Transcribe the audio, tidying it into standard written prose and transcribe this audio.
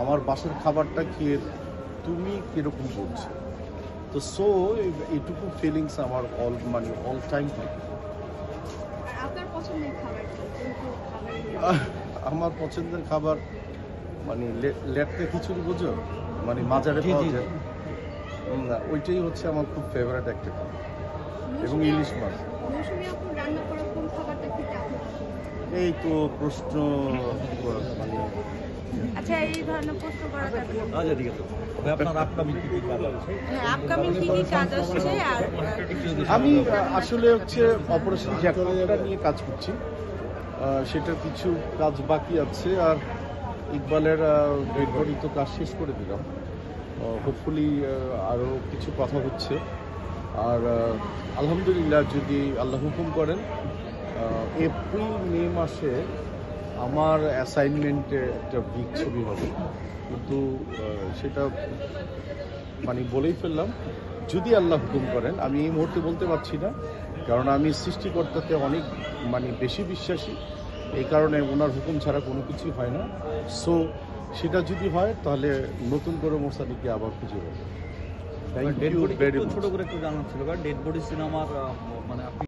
আমার বাসার খাবারটা খেয়ে তুমি কীরকম করছো। তো সো এইটুকু ফিলিংস আমার অল টাইম থাকে। আপনার পছন্দের খাবার কি? আমার পছন্দের খাবার লেটকা খিচুড়ি, বুঝো, মাজারে পাওয়া যায় না, ওইটাই হচ্ছে আমার খুব ফেভারিট একটা খাবার, এবং ইলিশ মাছ। মৌসুমী আপু রান্না করা কোন খাবারটা খেতে আপনার পছন্দ? এই তো প্রশ্ন আচ্ছা, এই ধরনের প্রশ্ন করাটা আচ্ছা, ঠিক আছে। আপনার আপকামিং কি কি কাজ আছে? হ্যাঁ, আপকামিং কি কি কাজ আসছে? আর আমি আসলে হচ্ছে অপারেশন জ্যাকপটটা নিয়ে কাজ করছি, সেটার কিছু কাজ বাকি আছে। আর ইকবালের ডেড বডি তো কাজ শেষ করে দিলাম, হোপফুলি আরও কিছু কথা হচ্ছে। আর আলহামদুলিল্লাহ, যদি আল্লাহ হুকুম করেন, এপ্রিল মে মাসে আমার অ্যাসাইনমেন্টে একটা বিগ ছবি হবে, কিন্তু সেটা বলেই ফেললাম, যদি আল্লাহ হুকুম করেন। আমি এই মুহূর্তে বলতে পারছি না, কারণ আমি সৃষ্টিকর্তাতে অনেক বেশি বিশ্বাসী, এই কারণে ওনার হুকুম ছাড়া কোনো কিছুই হয় না। সো সেটা যদি হয়, তাহলে নতুন করে মোসানিকে আবার খুঁজে পাবো। ছোট করে একটু জানার ছিল, ডেড বডি সিনেমার আপনি